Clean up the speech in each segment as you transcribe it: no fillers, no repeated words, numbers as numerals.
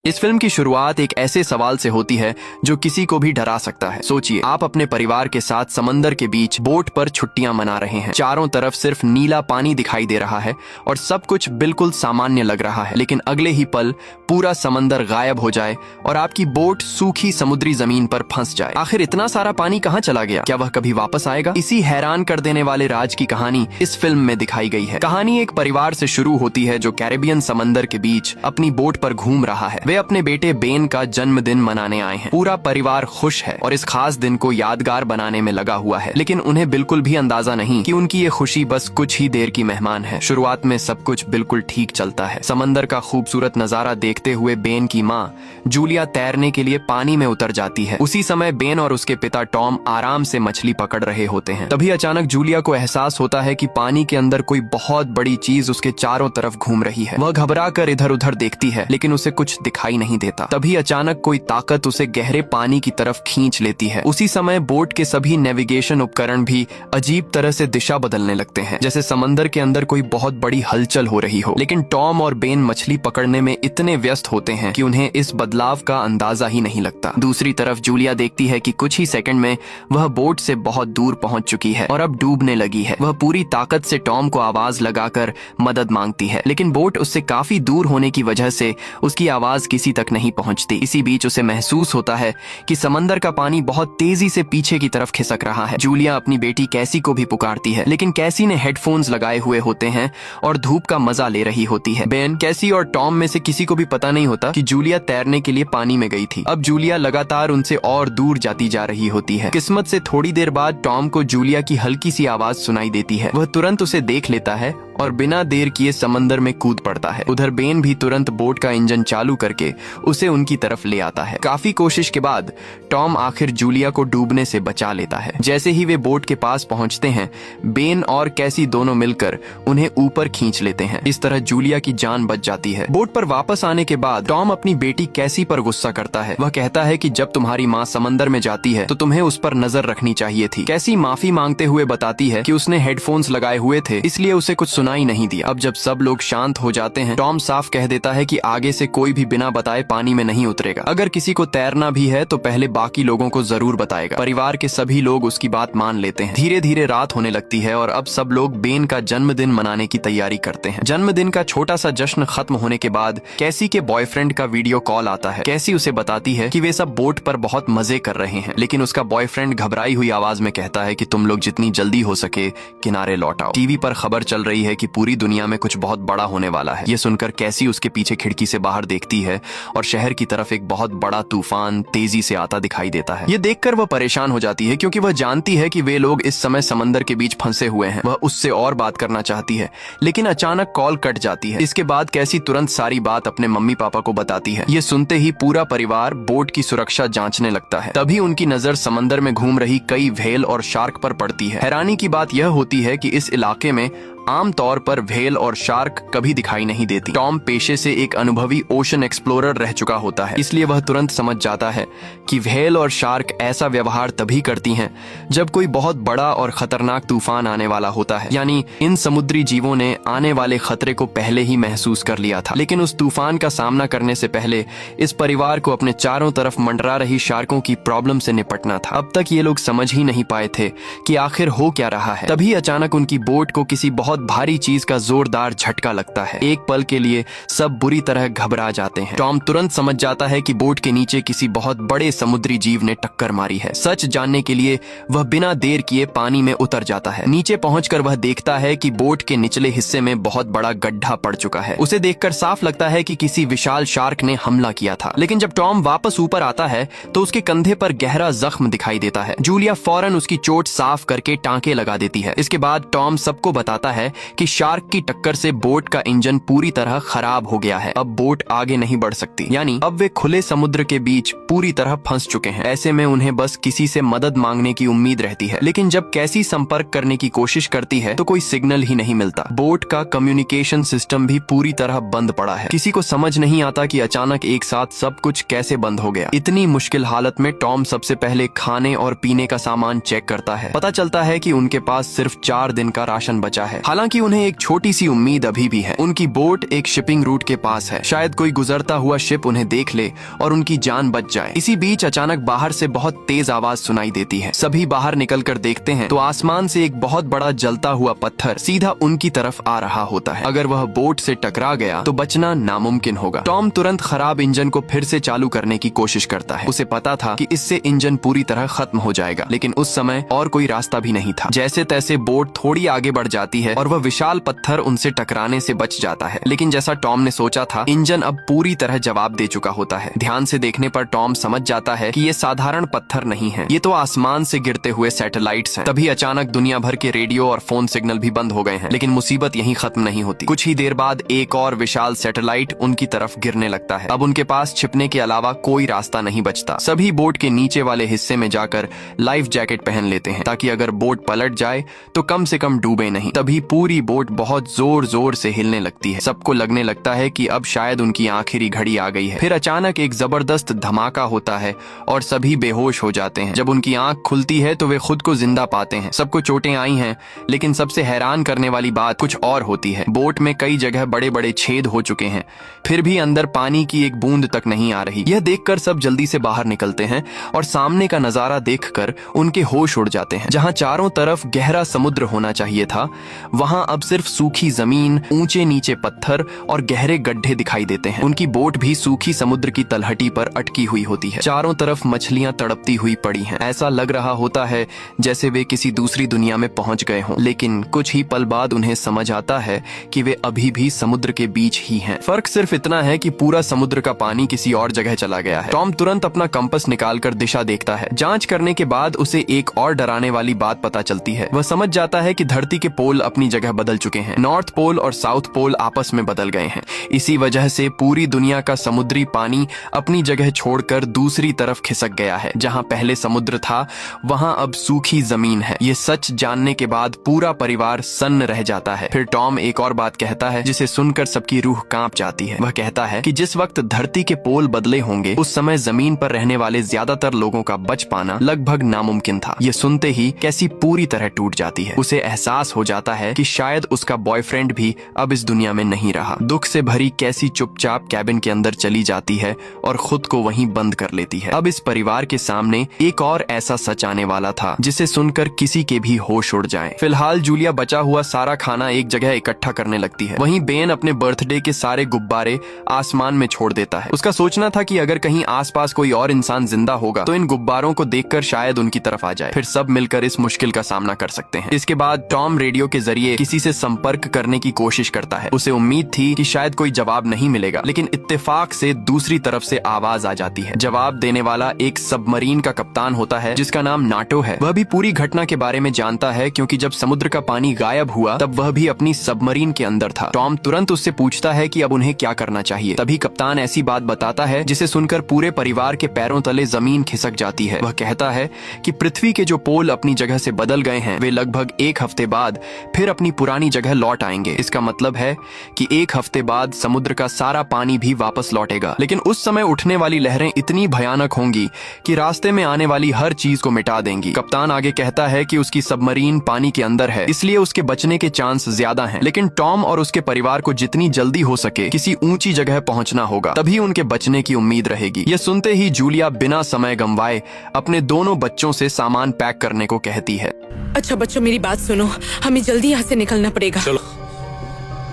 इस फिल्म की शुरुआत एक ऐसे सवाल से होती है जो किसी को भी डरा सकता है। सोचिए, आप अपने परिवार के साथ समंदर के बीच बोट पर छुट्टियां मना रहे हैं। चारों तरफ सिर्फ नीला पानी दिखाई दे रहा है और सब कुछ बिल्कुल सामान्य लग रहा है, लेकिन अगले ही पल पूरा समंदर गायब हो जाए और आपकी बोट सूखी समुद्री जमीन पर फंस जाए। आखिर इतना सारा पानी कहाँ चला गया? क्या वह कभी वापस आएगा? इसी हैरान कर देने वाले राज की कहानी इस फिल्म में दिखाई गई है। कहानी एक परिवार से शुरू होती है जो कैरेबियन समंदर के बीच अपनी बोट पर घूम रहा है। वे अपने बेटे बेन का जन्मदिन मनाने आए हैं। पूरा परिवार खुश है और इस खास दिन को यादगार बनाने में लगा हुआ है, लेकिन उन्हें बिल्कुल भी अंदाजा नहीं कि उनकी ये खुशी बस कुछ ही देर की मेहमान है। शुरुआत में सब कुछ बिल्कुल ठीक चलता है। समंदर का खूबसूरत नजारा देखते हुए बेन की माँ जूलिया तैरने के लिए पानी में उतर जाती है। उसी समय बेन और उसके पिता टॉम आराम से मछली पकड़ रहे होते हैं। तभी अचानक जूलिया को एहसास होता है कि पानी के अंदर कोई बहुत बड़ी चीज उसके चारों तरफ घूम रही है। वह घबरा कर इधर उधर देखती है, लेकिन उसे कुछ दिखाई नहीं देता। तभी अचानक कोई ताकत उसे गहरे पानी की तरफ खींच लेती है। उसी समय बोट के सभी नेविगेशन उपकरण भी अजीब तरह से दिशा बदलने लगते हैं, जैसे समंदर के अंदर कोई बहुत बड़ी हलचल हो रही हो। लेकिन टॉम और बेन मछली पकड़ने में इतने व्यस्त होते हैं कि उन्हें इस बदलाव का अंदाजा ही नहीं लगता। दूसरी तरफ जूलिया देखती है कि कुछ ही सेकंड में वह बोट से बहुत दूर पहुंच चुकी है और अब डूबने लगी है। वह पूरी ताकत से टॉम को आवाज लगाकर मदद मांगती है, लेकिन बोट उससे काफी दूर होने की वजह से उसकी आवाज किसी तक नहीं पहुंचती। इसी बीच उसे महसूस होता है कि समंदर का पानी बहुत तेजी से पीछे की तरफ खिसक रहा है। जूलिया अपनी बेटी कैसी को भी पुकारती है, लेकिन कैसी ने हेडफोन्स लगाए हुए होते हैं और धूप का मजा ले रही होती है। बेन, कैसी और टॉम में से किसी को भी पता नहीं होता कि जूलिया तैरने के लिए पानी में गई थी। अब जूलिया लगातार उनसे और दूर जाती जा रही होती है। किस्मत से थोड़ी देर बाद टॉम को जूलिया की हल्की सी आवाज सुनाई देती है। वह तुरंत उसे देख लेता है और बिना देर किए समंदर में कूद पड़ता है। उधर बेन भी तुरंत बोट का इंजन चालू करके उसे उनकी तरफ ले आता है। काफी कोशिश के बाद टॉम आखिर जूलिया को डूबने से बचा लेता है। जैसे ही वे बोट के पास पहुंचते हैं, बेन और कैसी दोनों मिलकर उन्हें ऊपर खींच लेते हैं। इस तरह जूलिया की जान बच जाती है। बोट पर वापस आने के बाद टॉम अपनी बेटी कैसी पर गुस्सा करता है। वह कहता है कि जब तुम्हारी माँ समंदर में जाती है तो तुम्हें उस पर नजर रखनी चाहिए थी। कैसी माफी मांगते हुए बताती है कि उसने हेडफोन्स लगाए हुए थे, इसलिए उसे कुछ सुनाई नहीं दिया। अब जब सब लोग शांत हो जाते हैं, टॉम साफ कह देता है कि आगे से कोई भी बिना बताए पानी में नहीं उतरेगा। अगर किसी को तैरना भी है तो पहले बाकी लोगों को जरूर बताएगा। परिवार के सभी लोग उसकी बात मान लेते हैं। धीरे धीरे रात होने लगती है और अब सब लोग बेन का जन्मदिन मनाने की तैयारी करते हैं। जन्मदिन का छोटा सा जश्न खत्म होने के बाद कैसी के बॉयफ्रेंड का वीडियो कॉल आता है। कैसी उसे बताती है कि वे सब बोट पर बहुत मजे कर रहे हैं, लेकिन उसका बॉयफ्रेंड घबराई हुई आवाज में कहता है कि तुम लोग जितनी जल्दी हो सके किनारे लौट आओ। टीवी पर खबर चल रही है कि पूरी दुनिया में कुछ बहुत बड़ा होने वाला है। ये सुनकर कैसी उसके पीछे खिड़की से बाहर देखती है और शहर की तरफ एक बहुत बड़ा तूफान तेजी से आता दिखाई देता है। ये देखकर वह परेशान हो जाती है, क्योंकि वह जानती है कि वे लोग इस समय समंदर के बीच फंसे हुए हैं। वह उससे और बात करना चाहती है, लेकिन अचानक कॉल कट जाती है। इसके बाद कैसी तुरंत सारी बात अपने मम्मी पापा को बताती है। ये सुनते ही पूरा परिवार बोट की सुरक्षा जांचने लगता है। तभी उनकी नजर समंदर में घूम रही कई व्हेल और शार्क पर पड़ती है। हैरानी की बात यह होती है कि इस इलाके में आमतौर पर व्हेल और शार्क कभी दिखाई नहीं देती। टॉम पेशे से एक अनुभवी ओशन एक्सप्लोरर रह चुका होता है, इसलिए वह तुरंत समझ जाता है कि व्हेल और शार्क ऐसा व्यवहार तभी करती हैं जब कोई बहुत बड़ा और खतरनाक तूफान आने वाला होता है। यानी इन समुद्री जीवों ने आने वाले खतरे को पहले ही महसूस कर लिया था। लेकिन उस तूफान का सामना करने से पहले इस परिवार को अपने चारों तरफ मंडरा रही शार्कों की प्रॉब्लम से निपटना था। अब तक ये लोग समझ ही नहीं पाए थे कि आखिर हो क्या रहा है। तभी अचानक उनकी बोट को किसी बहुत भारी चीज का जोरदार झटका लगता है। एक पल के लिए सब बुरी तरह घबरा जाते हैं। टॉम तुरंत समझ जाता है कि बोट के नीचे किसी बहुत बड़े समुद्री जीव ने टक्कर मारी है। सच जानने के लिए वह बिना देर किए पानी में उतर जाता है। नीचे पहुंचकर वह देखता है कि बोट के निचले हिस्से में बहुत बड़ा गड्ढा पड़ चुका है। उसे देखकर साफ लगता है कि किसी विशाल शार्क ने हमला किया था। लेकिन जब टॉम वापस ऊपर आता है तो उसके कंधे पर गहरा जख्म दिखाई देता है। जूलिया फौरन उसकी चोट साफ करके टांके लगा देती है। इसके बाद टॉम सबको बताता है कि शार्क की टक्कर से बोट का इंजन पूरी तरह खराब हो गया है। अब बोट आगे नहीं बढ़ सकती, यानी अब वे खुले समुद्र के बीच पूरी तरह फंस चुके हैं। ऐसे में उन्हें बस किसी से मदद मांगने की उम्मीद रहती है। लेकिन जब कैसी संपर्क करने की कोशिश करती है तो कोई सिग्नल ही नहीं मिलता। बोट का कम्युनिकेशन सिस्टम भी पूरी तरह बंद पड़ा है। किसी को समझ नहीं आता कि अचानक एक साथ सब कुछ कैसे बंद हो गया। इतनी मुश्किल हालत में टॉम सबसे पहले खाने और पीने का सामान चेक करता है। पता चलता है कि उनके पास सिर्फ 4 दिन का राशन बचा है। हालांकि उन्हें एक छोटी सी उम्मीद अभी भी है। उनकी बोट एक शिपिंग रूट के पास है, शायद कोई गुजरता हुआ शिप उन्हें देख ले और उनकी जान बच जाए। इसी बीच अचानक बाहर से बहुत तेज आवाज सुनाई देती है। सभी बाहर निकलकर देखते हैं तो आसमान से एक बहुत बड़ा जलता हुआ पत्थर सीधा उनकी तरफ आ रहा होता है। अगर वह बोट से टकरा गया तो बचना नामुमकिन होगा। टॉम तुरंत खराब इंजन को फिर से चालू करने की कोशिश करता है। उसे पता था कि इससे इंजन पूरी तरह खत्म हो जाएगा, लेकिन उस समय और कोई रास्ता भी नहीं था। जैसे तैसे बोट थोड़ी आगे बढ़ जाती है और वह विशाल पत्थर उनसे टकराने से बच जाता है। लेकिन जैसा टॉम ने सोचा था, इंजन अब पूरी तरह जवाब दे चुका होता है। ध्यान से देखने पर टॉम समझ जाता है कि ये साधारण पत्थर नहीं है, ये तो आसमान से गिरते हुए सैटेलाइट्स हैं। तभी अचानक दुनिया भर के रेडियो और फोन सिग्नल भी बंद हो गए हैं। लेकिन मुसीबत यहीं खत्म नहीं होती। कुछ ही देर बाद एक और विशाल सैटेलाइट उनकी तरफ गिरने लगता है। अब उनके पास छिपने के अलावा कोई रास्ता नहीं बचता। सभी बोट के नीचे वाले हिस्से में जाकर लाइफ जैकेट पहन लेते हैं, ताकि अगर बोट पलट जाए तो कम से कम डूबे नहीं। तभी पूरी बोट बहुत जोर जोर से हिलने लगती है। सबको लगने लगता है कि अब शायद उनकी आखिरी घड़ी आ गई है। फिर अचानक एक जबरदस्त धमाका होता है और सभी बेहोश हो जाते हैं। जब उनकी आंख खुलती है तो वे खुद को जिंदा पाते हैं। सबको चोटें आई हैं, लेकिन सबसे हैरान करने वाली बात कुछ और होती है। बोट में कई जगह बड़े बड़े छेद हो चुके हैं, फिर भी अंदर पानी की एक बूंद तक नहीं आ रही। यह देखकर सब जल्दी से बाहर निकलते हैं और सामने का नजारा देखकर उनके होश उड़ जाते हैं। जहां चारों तरफ गहरा समुद्र होना चाहिए था, वहां अब सिर्फ सूखी जमीन, ऊंचे नीचे पत्थर और गहरे गड्ढे दिखाई देते हैं। उनकी बोट भी सूखी समुद्र की तलहटी पर अटकी हुई होती है। चारों तरफ मछलियां तड़पती हुई पड़ी हैं। ऐसा लग रहा होता है जैसे वे किसी दूसरी दुनिया में पहुंच गए हों। लेकिन कुछ ही पल बाद उन्हें समझ आता है कि वे अभी भी समुद्र के बीच ही हैं। फर्क सिर्फ इतना है कि पूरा समुद्र का पानी किसी और जगह चला गया है। टॉम तुरंत अपना कंपास निकालकर दिशा देखता है। जांच करने के बाद उसे एक और डराने वाली बात पता चलती है। वह समझ जाता है कि धरती के पोल अपनी जगह बदल चुके हैं। नॉर्थ पोल और साउथ पोल आपस में बदल गए हैं। इसी वजह से पूरी दुनिया का समुद्री पानी अपनी जगह छोड़कर दूसरी तरफ खिसक गया है। जहां पहले समुद्र था, वहां अब सूखी जमीन है। ये सच जानने के बाद पूरा परिवार सन्न रह जाता है। फिर टॉम एक और बात कहता है जिसे सुनकर सबकी रूह कांप जाती है। वह कहता है कि जिस वक्त धरती के पोल बदले होंगे, उस समय जमीन पर रहने वाले ज्यादातर लोगों का बच पाना लगभग नामुमकिन था। ये सुनते ही कैसी पूरी तरह टूट जाती है। उसे एहसास हो जाता है कि शायद उसका बॉयफ्रेंड भी अब इस दुनिया में नहीं रहा। दुख से भरी कैसी चुपचाप कैबिन के अंदर चली जाती है और खुद को वहीं बंद कर लेती है। अब इस परिवार के सामने एक और ऐसा सच आने वाला था जिसे सुनकर किसी के भी होश उड़ जाए। फिलहाल जूलिया बचा हुआ सारा खाना एक जगह इकट्ठा करने लगती है। वहीं बेन अपने बर्थडे के सारे गुब्बारे आसमान में छोड़ देता है। उसका सोचना था कि अगर कहीं आसपास कोई और इंसान जिंदा होगा तो इन गुब्बारों को देखकर शायद उनकी तरफ आ जाए। फिर सब मिलकर इस मुश्किल का सामना कर सकते हैं। इसके बाद टॉम रेडियो के जरिए किसी से संपर्क करने की कोशिश करता है। उसे उम्मीद थी कि शायद कोई जवाब नहीं मिलेगा, लेकिन इत्तेफाक से दूसरी तरफ से आवाज आ जाती है। जवाब देने वाला एक सबमरीन का कप्तान होता है जिसका नाम नाटो है। वह भी पूरी घटना के बारे में जानता है, क्योंकि जब समुद्र का पानी गायब हुआ तब वह भी अपनी सबमरीन के अंदर था। टॉम तुरंत उससे पूछता है कि अब उन्हें क्या करना चाहिए। तभी कप्तान ऐसी बात बताता है जिसे सुनकर पूरे परिवार के पैरों तले जमीन खिसक जाती है। वह कहता है कि पृथ्वी के जो पोल अपनी जगह से बदल गए हैं, वे लगभग एक हफ्ते बाद फिर अपनी पुरानी जगह लौट आएंगे। इसका मतलब है कि एक हफ्ते बाद समुद्र का सारा पानी भी वापस लौटेगा। लेकिन उस समय उठने वाली लहरें इतनी भयानक होंगी कि रास्ते में आने वाली हर चीज को मिटा देंगी। कप्तान आगे कहता है कि उसकी सबमरीन पानी के अंदर है, इसलिए उसके बचने के चांस ज्यादा हैं। लेकिन टॉम और उसके परिवार को जितनी जल्दी हो सके किसी ऊंची जगह पहुंचना होगा, तभी उनके बचने की उम्मीद रहेगी। यह सुनते ही जूलिया बिना समय गंवाए अपने दोनों बच्चों से सामान पैक करने को कहती है। अच्छा बच्चों, मेरी बात सुनो, हमें जल्दी यहाँ से निकलना पड़ेगा। चलो,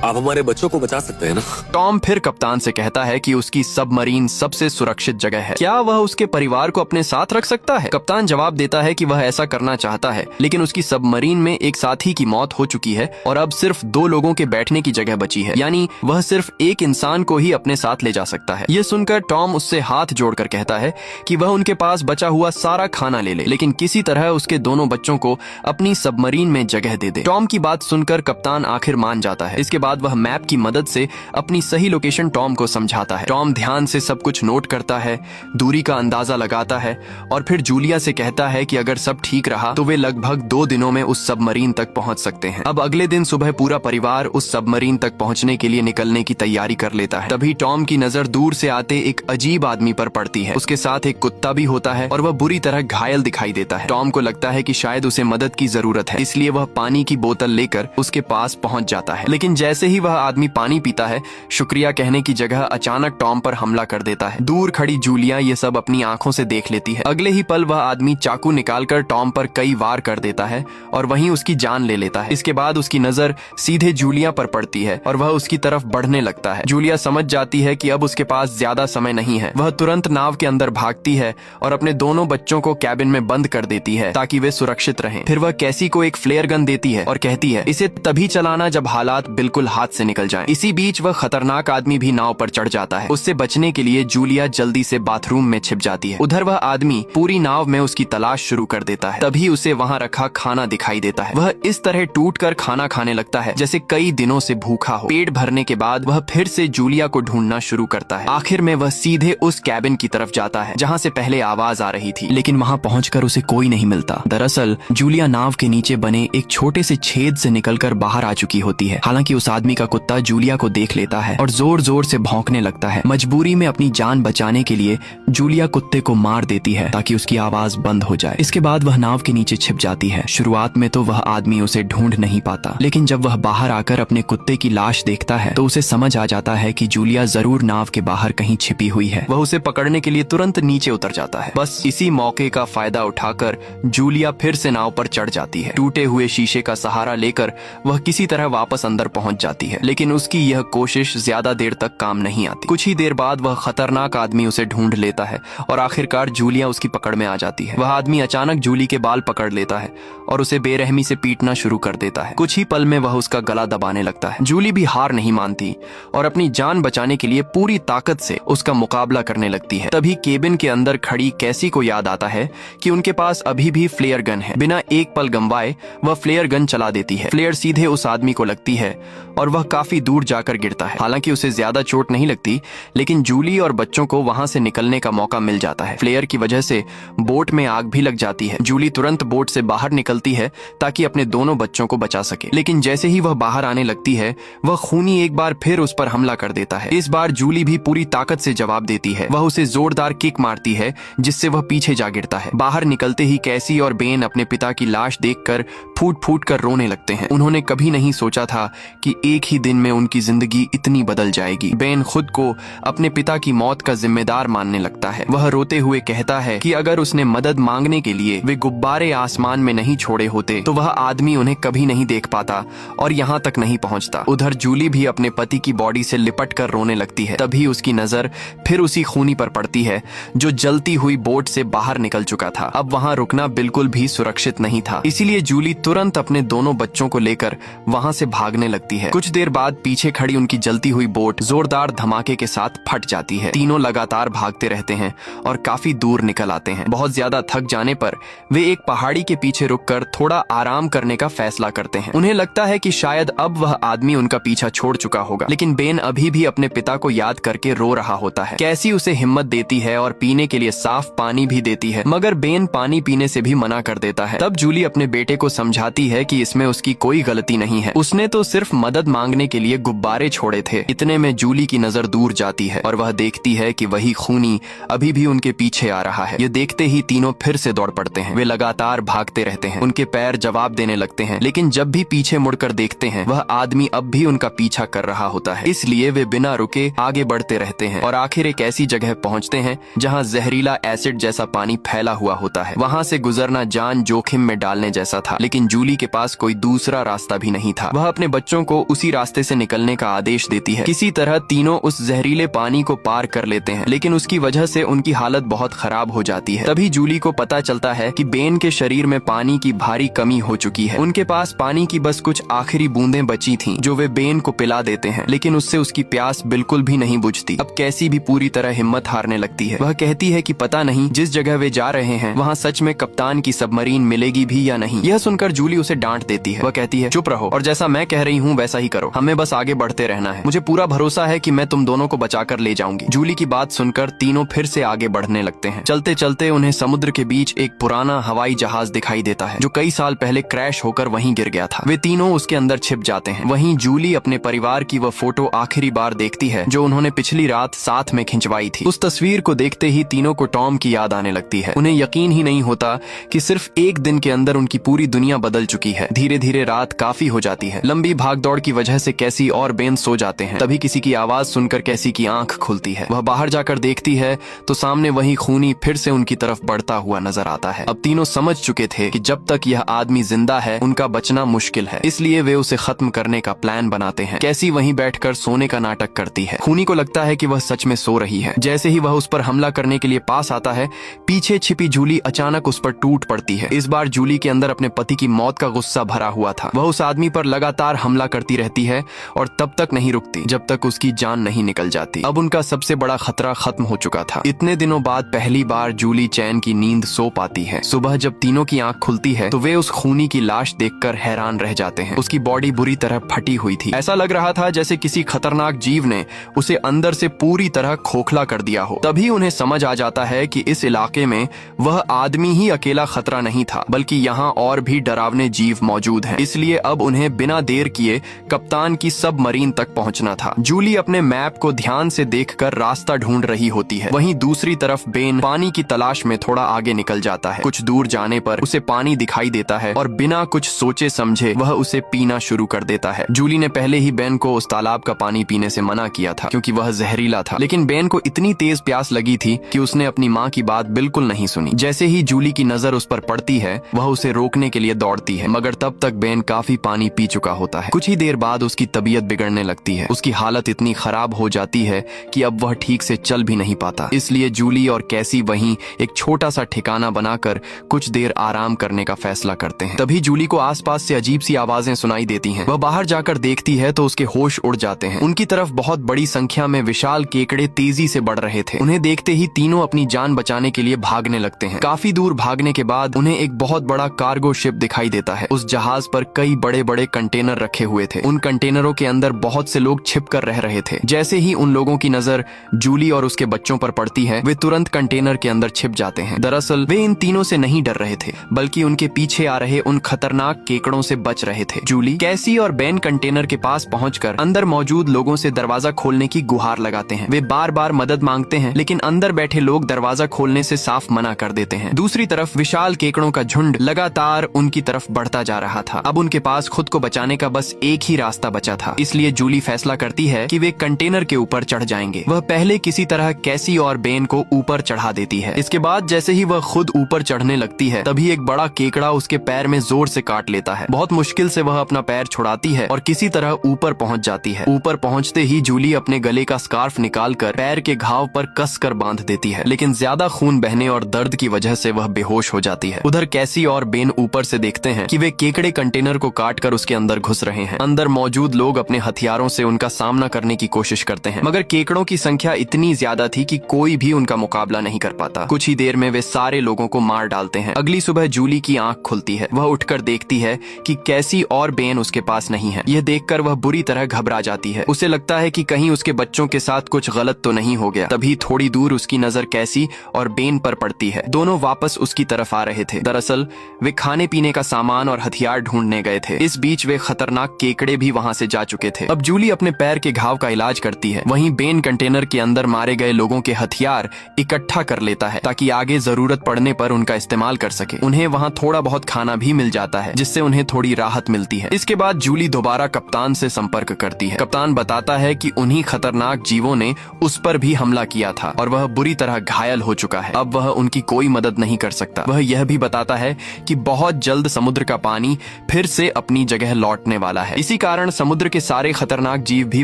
आप हमारे बच्चों को बचा सकते हैं ना? टॉम फिर कप्तान से कहता है कि उसकी सबमरीन सबसे सुरक्षित जगह है। क्या वह उसके परिवार को अपने साथ रख सकता है? कप्तान जवाब देता है कि वह ऐसा करना चाहता है, लेकिन उसकी सबमरीन में एक साथी की मौत हो चुकी है और अब सिर्फ 2 लोगों के बैठने की जगह बची है, यानी वह सिर्फ एक इंसान को ही अपने साथ ले जा सकता है। ये सुनकर टॉम उससे हाथ जोड़कर कहता है कि वह उनके पास बचा हुआ सारा खाना ले ले, लेकिन किसी तरह उसके दोनों बच्चों को अपनी सबमरीन में जगह दे दे। टॉम की बात सुनकर कप्तान आखिर मान जाता है। इसके बाद बाद वह मैप की मदद से अपनी सही लोकेशन टॉम को समझाता है। टॉम ध्यान से सब कुछ नोट करता है, दूरी का अंदाजा लगाता है और फिर जूलिया से कहता है कि अगर सब ठीक रहा तो वे लगभग 2 दिनों में उस सबमरीन तक पहुंच सकते हैं। अब अगले दिन सुबह पूरा परिवार उस सबमरीन तक पहुंचने के लिए निकलने की तैयारी कर लेता है। तभी टॉम की नजर दूर से आते एक अजीब आदमी पर पड़ती है। उसके साथ एक कुत्ता भी होता है और वह बुरी तरह घायल दिखाई देता है। टॉम को लगता है कि शायद उसे मदद की जरूरत है, इसलिए वह पानी की बोतल लेकर उसके पास पहुंच जाता है। लेकिन जैसे ही वह आदमी पानी पीता है, शुक्रिया कहने की जगह अचानक टॉम पर हमला कर देता है। दूर खड़ी जूलिया ये सब अपनी आंखों से देख लेती है। अगले ही पल वह आदमी चाकू निकालकर टॉम पर कई वार कर देता है और वहीं उसकी जान ले लेता है। इसके बाद उसकी नजर सीधे जूलिया पर पड़ती है और वह उसकी तरफ बढ़ने लगता है। जूलिया समझ जाती है कि अब उसके पास ज्यादा समय नहीं है। वह तुरंत नाव के अंदर भागती है और अपने दोनों बच्चों को कैबिन में बंद कर देती है ताकि वे सुरक्षित रहें। फिर वह कैसी को एक फ्लेयर गन देती है और कहती है इसे तभी चलाना जब हालात बिल्कुल हाथ से निकल जाएं। इसी बीच वह खतरनाक आदमी भी नाव पर चढ़ जाता है। उससे बचने के लिए जूलिया जल्दी से बाथरूम में छिप जाती है। उधर वह आदमी पूरी नाव में उसकी तलाश शुरू कर देता है। तभी उसे वहां रखा खाना दिखाई देता है। वह इस तरह टूटकर खाना खाने लगता है जैसे कई दिनों से भूखा हो। पेट भरने के बाद वह फिर से जूलिया को ढूंढना शुरू करता है। आखिर में वह सीधे उस कैबिन की तरफ जाता है जहां से पहले आवाज आ रही थी, लेकिन वहां पहुंचकर उसे कोई नहीं मिलता। दरअसल जूलिया नाव के नीचे बने एक छोटे से छेद से निकलकर बाहर आ चुकी होती है। हालांकि उस आदमी का कुत्ता जूलिया को देख लेता है और जोर जोर से भौंकने लगता है। मजबूरी में अपनी जान बचाने के लिए जूलिया कुत्ते को मार देती है ताकि उसकी आवाज बंद हो जाए। इसके बाद वह नाव के नीचे छिप जाती है। शुरुआत में तो वह आदमी उसे ढूंढ नहीं पाता, लेकिन जब वह बाहर आकर अपने कुत्ते की लाश देखता है तो उसे समझ आ जाता है कि जूलिया जरूर नाव के बाहर कहीं छिपी हुई है। वह उसे पकड़ने के लिए तुरंत नीचे उतर जाता है। बस इसी मौके का फायदा उठाकर जूलिया फिर से नाव पर चढ़ जाती है। टूटे हुए शीशे का सहारा लेकर वह किसी तरह वापस अंदर पहुंच जाती है, लेकिन उसकी यह कोशिश ज्यादा देर तक काम नहीं आती। कुछ ही देर बाद वह खतरनाक आदमी उसे ढूंढ लेता है और आखिरकार जूलिया उसकी पकड़ में आ जाती है। वह आदमी अचानक जूली के बाल पकड़ लेता है और उसे बेरहमी से पीटना शुरू कर देता है। कुछ ही पल में वह उसका गला दबाने लगता है। जूली भी हार नहीं मानती और अपनी जान बचाने के लिए पूरी ताकत से उसका मुकाबला करने लगती है। तभी केबिन के अंदर खड़ी कैसी को याद आता है कि उनके पास अभी भी फ्लेयर गन है। बिना एक पल गंवाए वह फ्लेयर गन चला देती है। फ्लेयर सीधे उस आदमी को लगती है और वह काफी दूर जाकर गिरता है। हालांकि उसे ज्यादा चोट नहीं लगती, लेकिन जूली और बच्चों को वहां से निकलने का मौका मिल जाता है। फ्लेयर की वजह से बोट में आग भी लग जाती है। जूली तुरंत बोट से बाहर निकलती है ताकि अपने दोनों बच्चों को बचा सके, लेकिन जैसे ही वह बाहर आने लगती है वह खूनी एक बार फिर उस पर हमला कर देता है। इस बार जूली भी पूरी ताकत से जवाब देती है। वह उसे जोरदार किक मारती है जिससे वह पीछे जा गिरता है। बाहर निकलते ही कैसी और बेन अपने पिता की लाश देखकर फूट फूट कर रोने लगते हैं। उन्होंने कभी नहीं सोचा था कि एक ही दिन में उनकी जिंदगी इतनी बदल जाएगी। बेन खुद को अपने पिता की मौत का जिम्मेदार मानने लगता है। वह रोते हुए कहता है कि अगर उसने मदद मांगने के लिए वे गुब्बारे आसमान में नहीं छोड़े होते तो वह आदमी उन्हें कभी नहीं देख पाता और यहाँ तक नहीं पहुँचता। उधर जूली भी अपने पति की बॉडी से लिपट कर रोने लगती है। तभी उसकी नजर फिर उसी खूनी पर पड़ती है जो जलती हुई बोट से बाहर निकल चुका था। अब वहाँ रुकना बिल्कुल भी सुरक्षित नहीं था, इसीलिए जूली तुरंत अपने दोनों बच्चों को लेकर वहाँ से भागने लगती है। कुछ देर बाद पीछे खड़ी उनकी जलती हुई बोट जोरदार धमाके के साथ फट जाती है। तीनों लगातार भागते रहते हैं और काफी दूर निकल आते हैं। बहुत ज्यादा थक जाने पर वे एक पहाड़ी के पीछे रुककर थोड़ा आराम करने का फैसला करते हैं। उन्हें लगता है कि शायद अब वह आदमी उनका पीछा छोड़ चुका होगा, लेकिन बेन अभी भी अपने पिता को याद करके रो रहा होता है। कैसी उसे हिम्मत देती है और पीने के लिए साफ पानी भी देती है, मगर बेन पानी पीने से भी मना कर देता है। तब जूली अपने बेटे को समझाती है कि इसमें उसकी कोई गलती नहीं है, उसने तो सिर्फ मदद मांगने के लिए गुब्बारे छोड़े थे। इतने में जूली की नजर दूर जाती है और वह देखती है कि वही खूनी अभी भी उनके पीछे आ रहा है। ये देखते ही तीनों फिर से दौड़ पड़ते हैं। वे लगातार भागते रहते हैं। उनके पैर जवाब देने लगते हैं, लेकिन जब भी पीछे मुड़कर देखते हैं वह आदमी अब भी उनका पीछा कर रहा होता है। इसलिए वे बिना रुके आगे बढ़ते रहते हैं और आखिर एक ऐसी जगह पहुंचते हैं जहां जहरीला एसिड जैसा पानी फैला हुआ होता है। वहां से गुजरना जान जोखिम में डालने जैसा था, लेकिन जूली के पास कोई दूसरा रास्ता भी नहीं था। वह अपने बच्चों को उसी रास्ते से निकलने का आदेश देती है। किसी तरह तीनों उस जहरीले पानी को पार कर लेते हैं, लेकिन उसकी वजह से उनकी हालत बहुत खराब हो जाती है। तभी जूली को पता चलता है कि बेन के शरीर में पानी की भारी कमी हो चुकी है। उनके पास पानी की बस कुछ आखिरी बूंदें बची थीं, जो वे बेन को पिला देते हैं, लेकिन उससे उसकी प्यास बिल्कुल भी नहीं बुझती। अब कैसी भी पूरी तरह हिम्मत हारने लगती है। वह कहती है कि पता नहीं जिस जगह वे जा रहे हैं वहाँ सच में कप्तान की सबमरीन मिलेगी भी या नहीं। यह सुनकर जूली उसे डांट देती है। वह कहती है चुप रहो और जैसा मैं कह रही हूँ वैसा ही करो, हमें बस आगे बढ़ते रहना है। मुझे पूरा भरोसा है कि मैं तुम दोनों को बचाकर ले जाऊंगी। जूली की बात सुनकर तीनों फिर से आगे बढ़ने लगते हैं। चलते चलते उन्हें समुद्र के बीच एक पुराना हवाई जहाज दिखाई देता है जो कई साल पहले क्रैश होकर वहीं गिर गया था। वे तीनों उसके अंदर छिप जाते हैं। वहीं जूली अपने परिवार की वह फोटो आखिरी बार देखती है जो उन्होंने पिछली रात साथ में खिंचवाई थी। उस तस्वीर को देखते ही तीनों को टॉम की याद आने लगती है। उन्हें यकीन ही नहीं होता कि सिर्फ एक दिन के अंदर उनकी पूरी दुनिया बदल चुकी है। धीरे धीरे रात काफी हो जाती है। लंबी भागदौड़ की वजह से कैसी और बेन सो जाते हैं। तभी किसी की आवाज सुनकर कैसी की आंख खुलती है। वह बाहर जाकर देखती है तो सामने वही खूनी फिर से उनकी तरफ बढ़ता हुआ नजर आता है। अब तीनों समझ चुके थे कि जब तक यह आदमी जिंदा है उनका बचना मुश्किल है, इसलिए वे उसे खत्म करने का प्लान बनाते हैं। कैसी वहीं बैठकर सोने का नाटक करती है। खूनी को लगता है कि वह सच में सो रही है। जैसे ही वह उस पर हमला करने के लिए पास आता है, पीछे छिपी जूली अचानक उस पर टूट पड़ती है। इस बार जूली के अंदर अपने पति की मौत का गुस्सा भरा हुआ था। वह उस आदमी पर लगातार हमला करती रहती है और तब तक नहीं रुकती जब तक उसकी जान नहीं निकल जाती। अब उनका सबसे बड़ा खतरा खत्म हो चुका था। इतने दिनों बाद पहली बार जूली चैन की नींद सो पाती है। सुबह जब तीनों की आंख खुलती है तो वे उस खूनी की लाश देखकर हैरान रह जाते हैं। उसकी बॉडी बुरी तरह फटी हुई थी। ऐसा लग रहा था जैसे किसी खतरनाक जीव ने उसे अंदर से पूरी तरह खोखला कर दिया हो। तभी उन्हें समझ आ जाता है कि इस इलाके में वह आदमी ही अकेला खतरा नहीं था, बल्कि यहाँ और भी डरावने जीव मौजूद हैं। इसलिए अब उन्हें बिना देर किए कप्तान की सबमरीन तक पहुंचना था। जूली अपने मैप को ध्यान से देखकर रास्ता ढूंढ रही होती है। वहीं दूसरी तरफ बेन पानी की तलाश में थोड़ा आगे निकल जाता है। कुछ दूर जाने पर उसे पानी दिखाई देता है और बिना कुछ सोचे समझे वह उसे पीना शुरू कर देता है। जूली ने पहले ही बेन को उस तालाब का पानी पीने से मना किया था क्योंकि वह जहरीला था, लेकिन बेन को इतनी तेज प्यास लगी थी कि उसने अपनी माँ की बात बिल्कुल नहीं सुनी। जैसे ही जूली की नजर उस पर पड़ती है वह उसे रोकने के लिए दौड़ती है, मगर तब तक बेन काफी पानी पी चुका होता है। कुछ ही देर बाद उसकी तबीयत बिगड़ने लगती है। उसकी हालत इतनी खराब हो जाती है कि अब वह ठीक से चल भी नहीं पाता। इसलिए जूली और कैसी वहीं एक छोटा सा ठिकाना बनाकर कुछ देर आराम करने का फैसला करते हैं। तभी जूली को आसपास से अजीब सी आवाजें सुनाई देती हैं। वह बाहर जाकर देखती है तो उसके होश उड़ जाते हैं। उनकी तरफ बहुत बड़ी संख्या में विशाल केकड़े तेजी से बढ़ रहे थे। उन्हें देखते ही तीनों अपनी जान बचाने के लिए भागने लगते हैं। काफी दूर भागने के बाद उन्हें एक बहुत बड़ा कार्गो शिप दिखाई देता है। उस जहाज पर कई बड़े बड़े कंटेनर रखे हुए थे। उन कंटेनरों के अंदर बहुत से लोग छिप कर रह रहे थे। जैसे ही उन लोगों की नजर जूली और उसके बच्चों पर पड़ती है वे तुरंत कंटेनर के अंदर छिप जाते हैं। दरअसल वे इन तीनों से नहीं डर रहे थे, बल्कि उनके पीछे आ रहे उन खतरनाक केकड़ों से बच रहे थे। जूली, कैसी और बेन कंटेनर के पास पहुंचकर अंदर मौजूद लोगों से दरवाजा खोलने की गुहार लगाते हैं। वे बार बार मदद मांगते हैं, लेकिन अंदर बैठे लोग दरवाजा खोलने से साफ मना कर देते हैं। दूसरी तरफ विशाल केकड़ों का झुंड लगातार उनकी तरफ बढ़ता जा रहा था। अब उनके पास खुद को बचाने का बस एक ही रास्ता बचा था। इसलिए जूली फैसला करती है कि वे कंटेनर के ऊपर चढ़ जाएंगे। वह पहले किसी तरह कैसी और बेन को ऊपर चढ़ा देती है। इसके बाद जैसे ही वह खुद ऊपर चढ़ने लगती है तभी एक बड़ा केकड़ा उसके पैर में जोर से काट लेता है। बहुत मुश्किल से वह अपना पैर छुड़ाती है और किसी तरह ऊपर पहुंच जाती है। ऊपर पहुंचते ही जूली अपने गले का स्कार्फ निकालकर पैर के घाव पर कसकर बांध देती है, लेकिन ज्यादा खून बहने और दर्द की वजह से वह बेहोश हो जाती है। उधर कैसी और बेन ऊपर से देखते हैं कि वे केकड़े कंटेनर को काटकर उसके अंदर घुस रहे हैं। अंदर मौजूद लोग अपने हथियारों से उनका सामना करने की कोशिश करते हैं, मगर केकड़ों की संख्या इतनी ज्यादा थी कि कोई भी उनका मुकाबला नहीं कर पाता। कुछ ही देर में वे सारे लोगों को मार डालते हैं। अगली सुबह जूली की आंख खुलती है। वह उठकर देखती है कि कैसी और बेन उसके पास नहीं है। यह देखकर वह बुरी तरह घबरा जाती है। उसे लगता है कि कहीं उसके बच्चों के साथ कुछ गलत तो नहीं हो गया। तभी थोड़ी दूर उसकी नजर कैसी और बेन पर पड़ती है। दोनों वापस उसकी तरफ आ रहे थे। दरअसल वे खाने पीने का सामान और हथियार ढूंढने गए थे। इस बीच वे खतरनाक केकड़े भी वहां से जा चुके थे। अब जूली अपने पैर के घाव का इलाज करती है। वहीं बेन कंटेनर के अंदर मारे गए लोगों के हथियार इकट्ठा कर लेता है ताकि आगे जरूरत पड़ने पर उनका इस्तेमाल कर सके। उन्हें वहां थोड़ा बहुत खाना भी मिल जाता है, जिससे उन्हें थोड़ी राहत मिलती है। इसके बाद जूली दोबारा कप्तान से संपर्क करती है। कप्तान बताता है कि उन्हीं खतरनाक जीवों ने उस पर भी हमला किया था और वह बुरी तरह घायल हो चुका है। अब वह उनकी कोई मदद नहीं कर सकता। वह यह भी बताता है कि बहुत जल्द समुद्र का पानी फिर से अपनी जगह लौटने वाला है। इसी कारण समुद्र के सारे खतरनाक जीव भी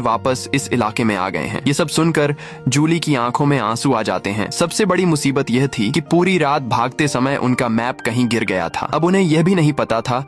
वापस इस इलाके में आ गए हैं। ये सब सुनकर जूली की आंखों में आंसू आ जाते हैं। सबसे बड़ी मुसीबत यह थी कि पूरी रात भागते समय उनका मैप कहीं गिर गया था। अब उन्हें यह भी नहीं पता था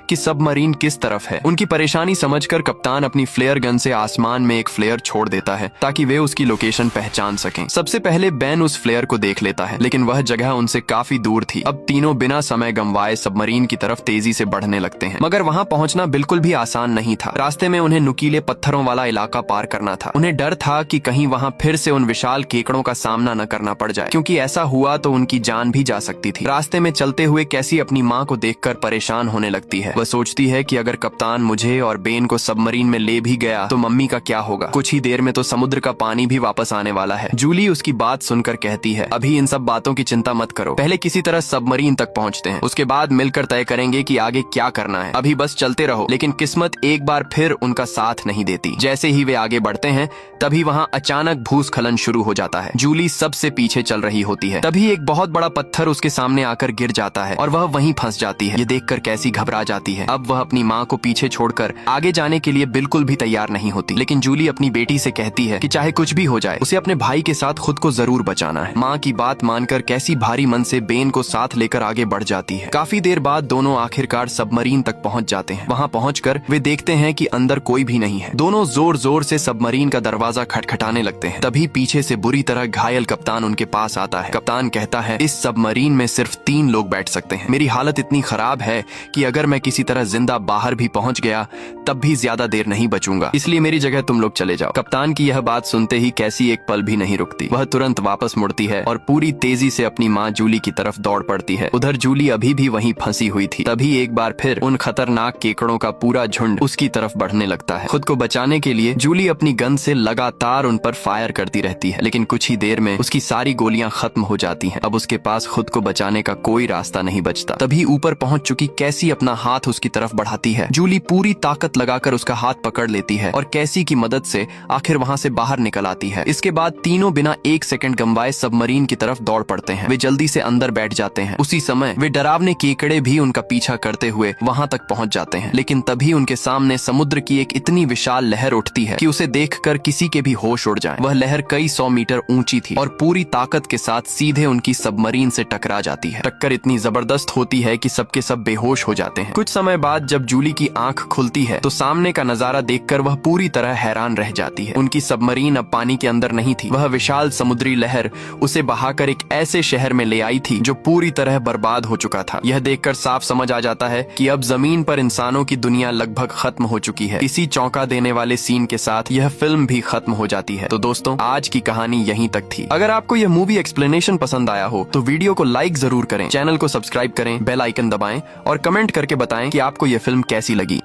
कि सबमरीन किस तरफ है। उनकी परेशानी समझकर कप्तान अपनी फ्लेयर गन से आसमान में एक फ्लेयर छोड़ देता है ताकि वे उसकी लोकेशन पहचान सकें। सबसे पहले बेन उस फ्लेयर को देख लेता है, लेकिन वह जगह उनसे काफी दूर थी। अब तीनों बिना समय गंवाए सबमरीन की तरफ तेजी से बढ़ने लगते हैं, मगर वहां पहुंचना बिल्कुल भी आसान नहीं था। रास्ते में उन्हें नुकीले पत्थरों वाला इलाका पार करना था। उन्हें डर था कि कहीं वहाँ फिर से उन विशाल केकड़ों का सामना न करना पड़ जाए, क्योंकि ऐसा हुआ तो उनकी जान भी जा सकती थी। रास्ते में चलते हुए कैसी अपनी माँ को देखकर परेशान होने लगती है। वह सोचती है कि अगर कप्तान मुझे और बेन को सबमरीन में ले भी गया तो मम्मी का क्या होगा। कुछ ही देर में तो समुद्र का पानी भी वापस आने वाला है। जूली उसकी बात सुनकर कहती है, अभी इन सब बातों की चिंता मत करो, पहले किसी तरह सबमरीन तक पहुंचते हैं, उसके बाद मिलकर तय करेंगे कि आगे क्या करना है। अभी बस चलते रहो। लेकिन किस्मत एक बार फिर उनका साथ नहीं देती। जैसे ही वे आगे बढ़ते हैं तभी वहाँ अचानक भूस्खलन शुरू हो जाता है। जूली सबसे पीछे चल रही होती है। तभी एक बहुत बड़ा पत्थर उसके सामने आकर गिर जाता है और वह वहीं फंस जाती है। ये देखकर कैसी घबरा जाती है। अब वह अपनी माँ को पीछे छोड़कर आगे जाने के लिए बिल्कुल भी तैयार नहीं होती। लेकिन जूली अपनी बेटी से कहती है कि चाहे कुछ भी हो जाए उसे अपने भाई के साथ खुद को जरूर बचाना है। माँ की बात मानकर कैसी भारी मन से बेन को साथ लेकर आगे बढ़ जाती है। काफी देर बाद दोनों आखिरकार सबमरीन तक पहुँच जाते हैं। वहाँ पहुँचकर वे देखते हैं कि अंदर कोई भी नहीं है। दोनों जोर जोर से सबमरीन का दरवाजा खटखटाने लगते हैं। तभी पीछे से बुरी तरह घायल कप्तान उनके पास आता है। कप्तान कहता है, इस सबमरीन में सिर्फ 3 लोग बैठ सकते हैं। मेरी हालत इतनी खराब है कि अगर मैं किसी तरह जिंदा बाहर भी पहुंच गया तब भी ज्यादा देर नहीं बचूंगा, इसलिए मेरी जगह तुम लोग चले जाओ। कप्तान की यह बात सुनते ही कैसी एक पल भी नहीं रुकती। वह तुरंत वापस मुड़ती है और पूरी तेजी से अपनी माँ जूली की तरफ दौड़ पड़ती है। उधर जूली अभी भी वहीं फंसी हुई थी। तभी एक बार फिर उन खतरनाक केकड़ों का पूरा झुंड उसकी तरफ बढ़ने लगता है। खुद को बचाने के लिए जूली अपनी गन से लगातार उन पर फायर करती रहती है, लेकिन कुछ ही देर में उसकी सारी गोलियां खत्म हो जाती हैं। अब उसके पास खुद को बचाने का कोई रास्ता नहीं बचता। तभी ऊपर पहुंच चुकी कैसी अपना हाथ उसकी तरफ बढ़ाती है। जूली पूरी ताकत लगाकर उसका हाथ पकड़ लेती है और कैसी की मदद से आखिर वहां से बाहर निकल आती है। इसके बाद तीनों बिना एक सेकंड गंवाए सबमरीन की तरफ दौड़ पड़ते हैं। वे जल्दी से अंदर बैठ जाते हैं। उसी समय वे डरावने केकड़े भी उनका पीछा करते हुए वहां तक पहुंच जाते हैं। लेकिन तभी उनके सामने समुद्र की एक इतनी विशाल लहर उठती है कि उसे देखकर किसी के भी होश उड़ जाएं। वह लहर कई 100 मीटर ऊंची थी और पूरी ताकत के साथ सीधे उनकी सबमरीन से टकरा जाती है। टक्कर इतनी जबरदस्त होती है कि सबके सब बेहोश हो जाते हैं। कुछ समय बाद जब जूली की आंख खुलती है तो सामने का नजारा देखकर वह पूरी तरह हैरान रह जाती है। उनकी सबमरीन अब पानी के अंदर नहीं थी। वह विशाल समुद्री लहर उसे बहाकर एक ऐसे शहर में ले आई थी जो पूरी तरह बर्बाद हो चुका था। यह देखकर साफ समझ आ जाता है कि अब जमीन पर इंसानों की दुनिया लगभग खत्म हो चुकी है। इसी चौंका देने वाले सीन के साथ यह फिल्म भी खत्म हो जाती है। तो दोस्तों, आज की कहानी यहीं तक थी। अगर आपको यह मूवी एक्सप्लेनेशन पसंद आया हो तो वीडियो को लाइक जरूर करें, चैनल को सब्सक्राइब करें, बेल आइकन दबाएं और कमेंट करके बताएं कि आपको यह फिल्म कैसी लगी।